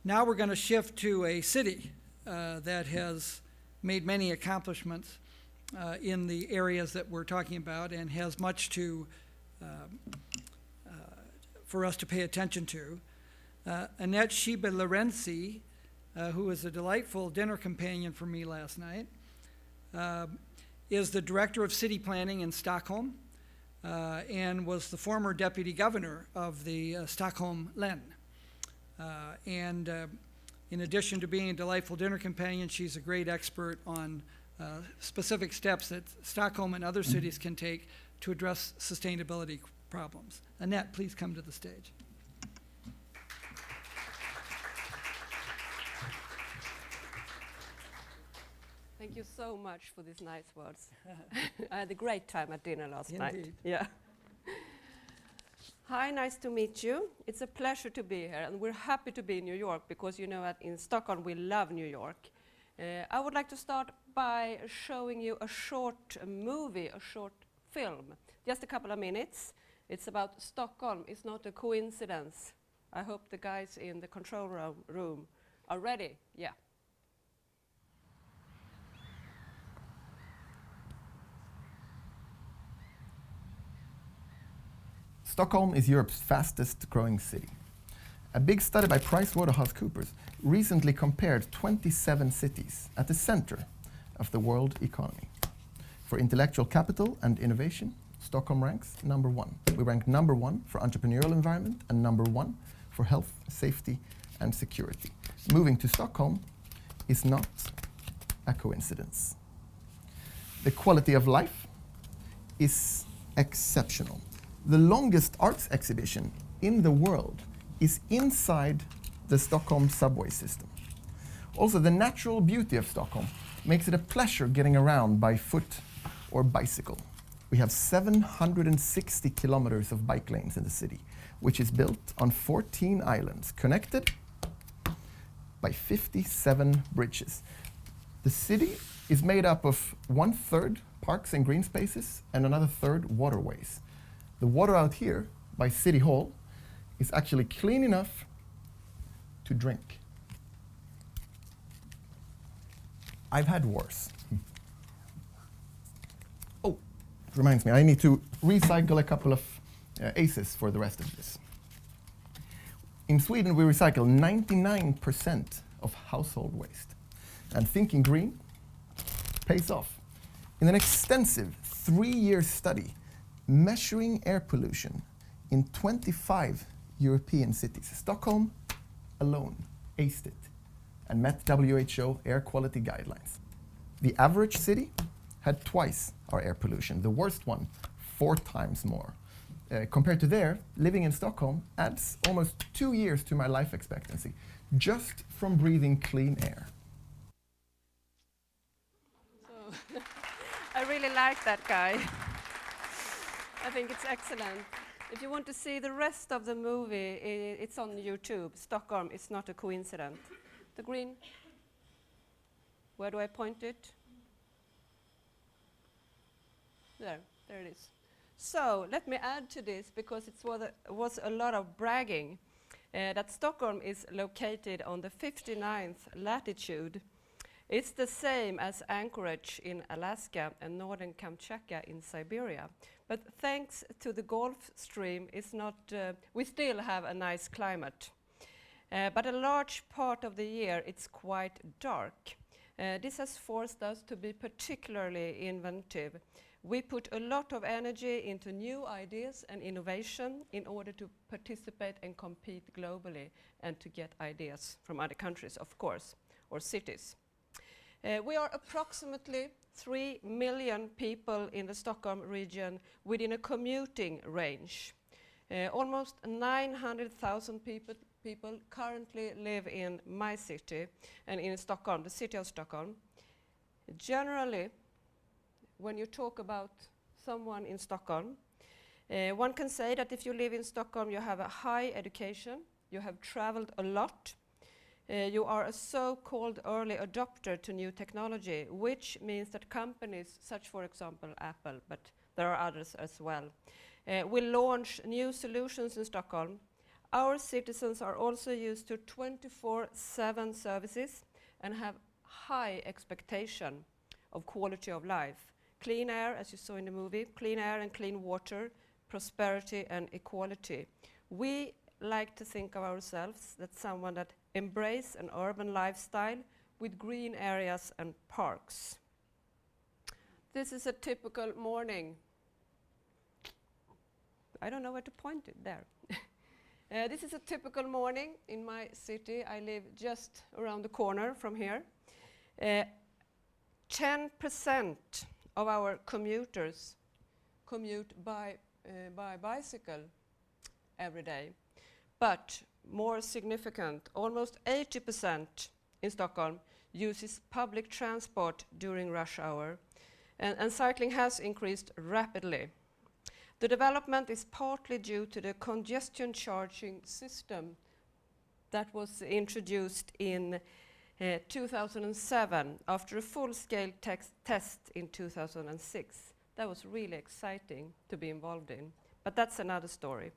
Now we're going to shift to a city that has made many accomplishments in the areas that we're talking about and has much to for us to pay attention to. Anette Scheibe Lorentzi, who was a delightful dinner companion for me last night, is the Director of City Planning in Stockholm and was the former Deputy Governor of the Stockholm län. In addition to being a delightful dinner companion, she's a great expert on specific steps that Stockholm and other cities can take to address sustainability problems. Anette, please come to the stage. Thank you so much for these nice words. I had a great time at dinner last night. Indeed. Yeah. Hi, nice to meet you. It's a pleasure to be here, and we're happy to be in New York because you know that in Stockholm we love New York. I would like to start by showing you a short movie, a short film, just a couple of minutes. It's about Stockholm. It's not a coincidence. I hope the guys in the control room are ready. Yeah. Stockholm is Europe's fastest growing city. A big study by PricewaterhouseCoopers recently compared 27 cities at the center of the world economy. For intellectual capital and innovation, Stockholm ranks number 1. We rank number 1 for entrepreneurial environment and number 1 for health, safety, and security. Moving to Stockholm is not a coincidence. The quality of life is exceptional. The longest arts exhibition in the world is inside the Stockholm subway system. Also, the natural beauty of Stockholm makes it a pleasure getting around by foot or bicycle. We have 760 kilometers of bike lanes in the city, which is built on 14 islands, connected by 57 bridges. The city is made up of 1/3 parks and green spaces and another 1/3 waterways. The water out here by City Hall is actually clean enough to drink. I've had worse. Oh, it reminds me, I need to recycle a couple of aces for the rest of this. In Sweden, we recycle 99% of household waste. And thinking green pays off. In an extensive 3-year study measuring air pollution in 25 European cities, Stockholm alone aced it and met WHO air quality guidelines. The average city had twice our air pollution, the worst one 4 times more. Compared to there, living in Stockholm adds almost 2 years to my life expectancy just from breathing clean air. So I really like that guy. I think it's excellent. If you want to see the rest of the movie, it's on YouTube. Stockholm is not a coincidence. The green, where do I point it? There it is. So let me add to this, because it was a lot of bragging, that Stockholm is located on the 59th latitude. It's the same as Anchorage in Alaska and northern Kamchatka in Siberia. But thanks to the Gulf Stream, we still have a nice climate. But a large part of the year it's quite dark. This has forced us to be particularly inventive. We put a lot of energy into new ideas and innovation in order to participate and compete globally and to get ideas from other countries, of course, or cities. We are approximately 3 million people in the Stockholm region within a commuting range. Almost 900,000 people currently live in my city and in Stockholm, the city of Stockholm. Generally, when you talk about someone in Stockholm, one can say that if you live in Stockholm, you have a high education, you have traveled a lot, you are a so-called early adopter to new technology, which means that companies, such for example Apple, but there are others as well, will launch new solutions in Stockholm. Our citizens are also used to 24/7 services and have high expectation of quality of life. Clean air, as you saw in the movie, clean air and clean water, prosperity and equality. We like to think of ourselves as someone that embrace an urban lifestyle with green areas and parks. This is a typical morning. I don't know where to point it there. This is a typical morning in my city. I live just around the corner from here. 10% of our commuters commute by bicycle every day. But more significant, almost 80% in Stockholm uses public transport during rush hour. And cycling has increased rapidly. The development is partly due to the congestion charging system that was introduced in 2007 after a full-scale test in 2006. That was really exciting to be involved in, but that's another story.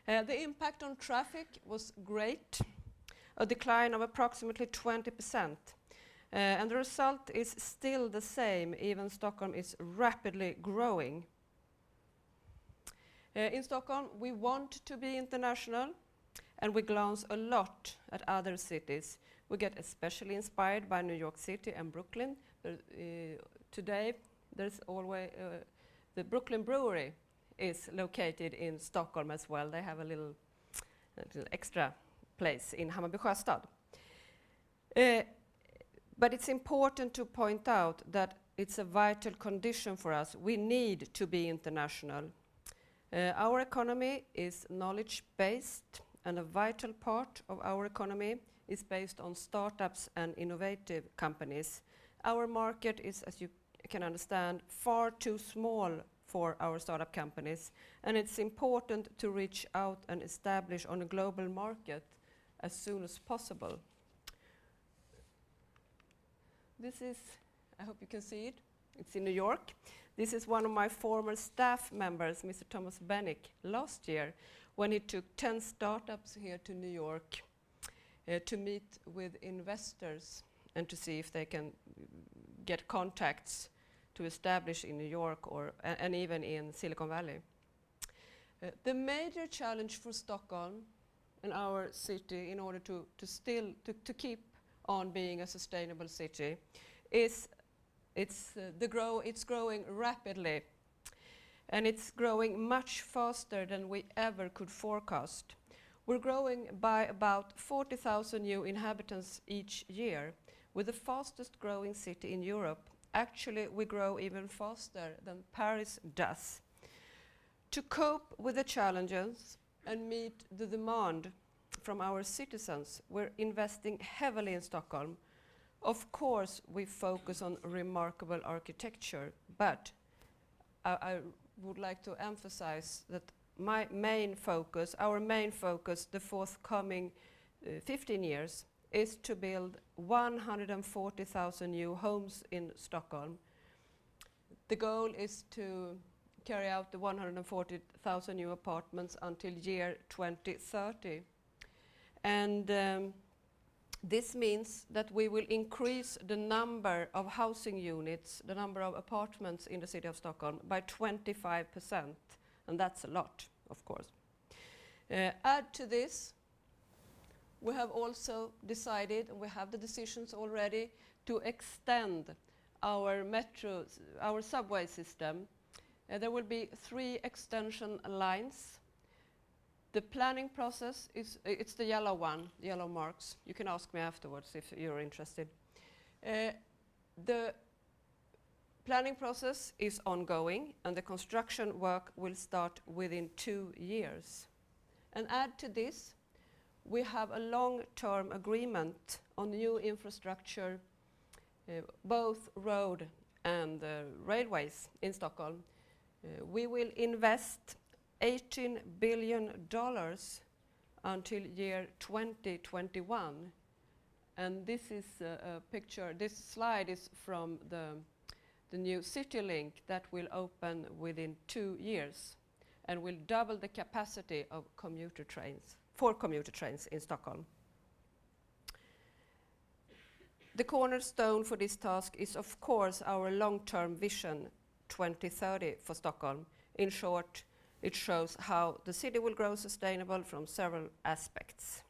The impact on traffic was great, a decline of approximately 20%. And the result is still the same, even Stockholm is rapidly growing. In Stockholm, we want to be international, and we glance a lot at other cities. We get especially inspired by New York City and Brooklyn. Today, there's always the Brooklyn Brewery is located in Stockholm as well. They have a little extra place in Hammarby Sjöstad. But it's important to point out that it's a vital condition for us. We need to be international. Our economy is knowledge-based, and a vital part of our economy is based on startups and innovative companies. Our market is, as you can understand, far too small for our startup companies, and it's important to reach out and establish on a global market as soon as possible. This is, I hope you can see it, it's in New York. This is one of my former staff members, Mr. Thomas Bennick, last year when he took 10 startups here to New York to meet with investors and to see if they can get contacts to establish in New York and even in Silicon Valley. The major challenge for Stockholm and our city in order to keep on being a sustainable city is it's growing rapidly, and it's growing much faster than we ever could forecast. We're growing by about 40,000 new inhabitants each year. We're the fastest growing city in Europe. Actually, we grow even faster than Paris does. To cope with the challenges and meet the demand from our citizens, we're investing heavily in Stockholm. Of course, we focus on remarkable architecture, but I would like to emphasize that our main focus, the forthcoming 15 years, is to build 140,000 new homes in Stockholm. The goal is to carry out the 140,000 new apartments until year 2030. And this means that we will increase the number of housing units, the number of apartments in the city of Stockholm by 25%, and that's a lot, of course. Add to this, we have also decided, and we have the decisions already, to extend our subway system. There will be 3 extension lines. The planning process it's the yellow one, yellow marks. You can ask me afterwards if you're interested. The planning process is ongoing, and the construction work will start within 2 years. And add to this, we have a long-term agreement on new infrastructure, both road and railways in Stockholm. We will invest $18 billion until year 2021. And this is a picture, this slide is from the new city link that will open within 2 years and will double the capacity of commuter trains for commuter trains in Stockholm. The cornerstone for this task is, of course, our long-term vision 2030 for Stockholm. In short, it shows how the city will grow sustainable from several aspects.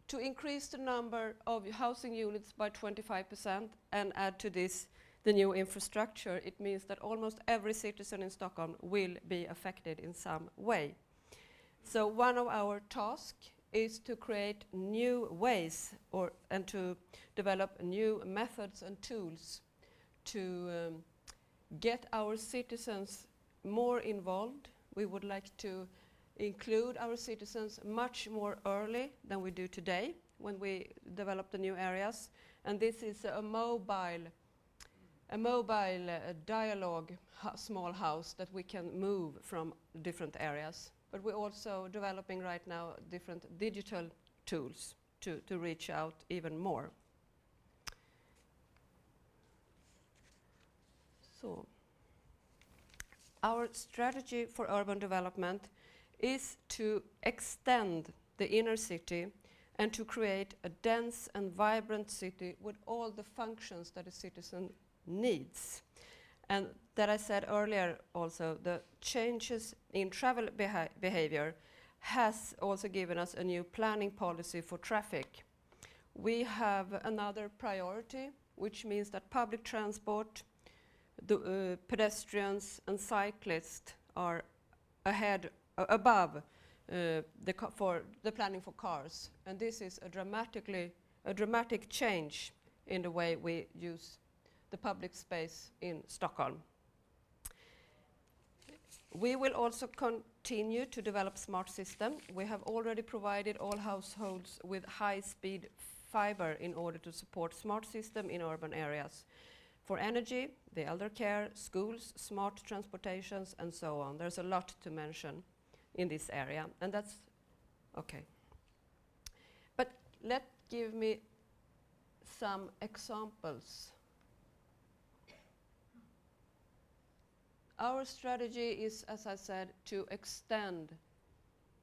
To increase the number of housing units by 25% and add to this the new infrastructure, it means that almost every citizen in Stockholm will be affected in some way. So one of our tasks is to create new ways and to develop new methods and tools to get our citizens more involved. We would like to include our citizens much more early than we do today when we develop the new areas. And this is a mobile dialogue small house that we can move from different areas. But we're also developing right now different digital tools to reach out even more. So, our strategy for urban development is to extend the inner city and to create a dense and vibrant city with all the functions that a citizen needs. And that I said earlier also, the changes in travel behavior has also given us a new planning policy for traffic. We have another priority, which means that public transport, the pedestrians and cyclists are above for the planning for cars, and this is a dramatic change in the way we use the public space in Stockholm. We will also continue to develop smart system. We have already provided all households with high-speed fiber in order to support smart system in urban areas. For energy, the elder care, schools, smart transportations, and so on. There's a lot to mention in this area, and that's okay. But give me some examples. Our strategy is, as I said, to extend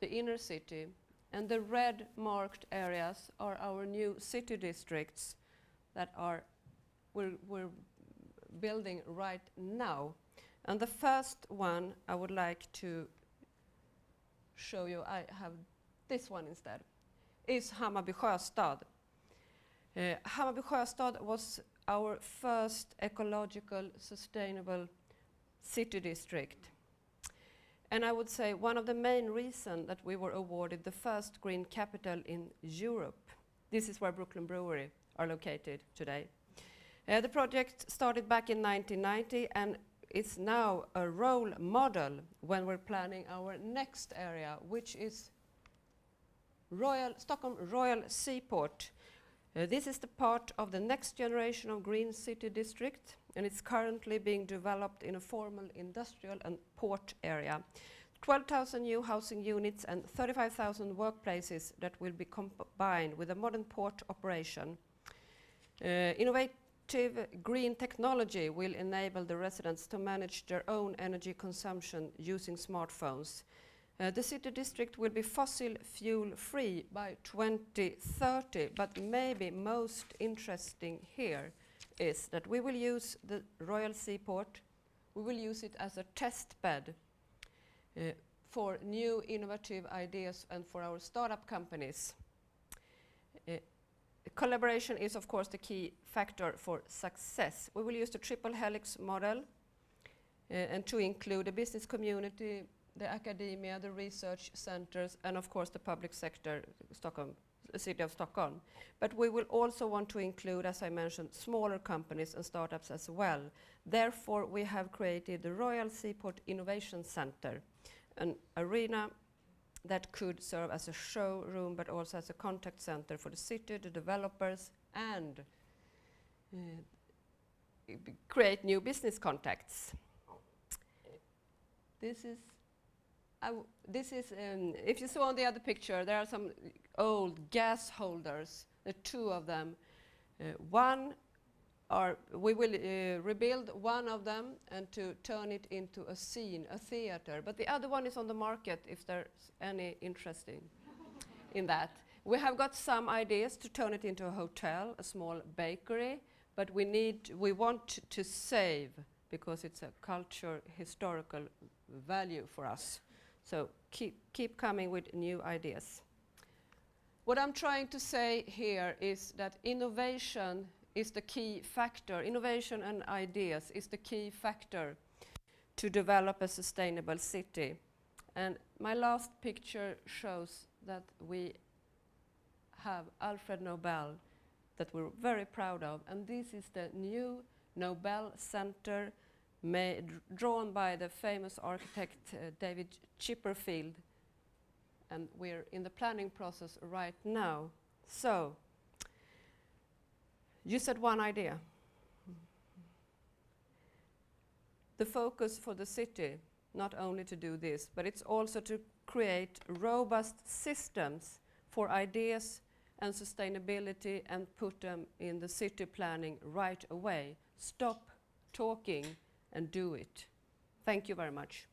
the inner city, and the red marked areas are our new city districts that we're building right now. And the first one I would like to show you, I have this one instead, is Hammarby Sjöstad. Hammarby Sjöstad was our first ecological, sustainable city district. And I would say one of the main reasons that we were awarded the first green capital in Europe. This is where Brooklyn Brewery are located today. The project started back in 1990 and is now a role model when we're planning our next area, which is Stockholm Royal Seaport. This is the part of the next generation of green city district, and it's currently being developed in a formal industrial and port area. 12,000 new housing units and 35,000 workplaces that will be combined with a modern port operation. Innovative green technology will enable the residents to manage their own energy consumption using smartphones. The city district will be fossil fuel free by 2030, but maybe most interesting here is that we will use the Royal Seaport, we will use it as a test bed for new innovative ideas and for our startup companies. Collaboration is of course the key factor for success. We will use the triple helix model and to include the business community, the academia, the research centers, and of course the public sector, the city of Stockholm. But we will also want to include, as I mentioned, smaller companies and startups as well. Therefore, we have created the Royal Seaport Innovation Center, an arena that could serve as a showroom, but also as a contact center for the city, the developers, and create new business contacts. This is, if you saw on the other picture, there are some old gas holders, two of them. One we will rebuild one of them and to turn it into a scene, a theater. But the other one is on the market if there's any interesting in that. We have got some ideas to turn it into a hotel, a small bakery, but we want to save because it's a culture, historical value for us. So keep coming with new ideas. What I'm trying to say here is that innovation is the key factor. Innovation and ideas is the key factor to develop a sustainable city. And my last picture shows that we have Alfred Nobel that we're very proud of. And this is the new Nobel Center drawn by the famous architect David Chipperfield. And we're in the planning process right now. So, you said one idea. The focus for the city, not only to do this, but it's also to create robust systems for ideas and sustainability and put them in the city planning right away. Stop talking and do it. Thank you very much.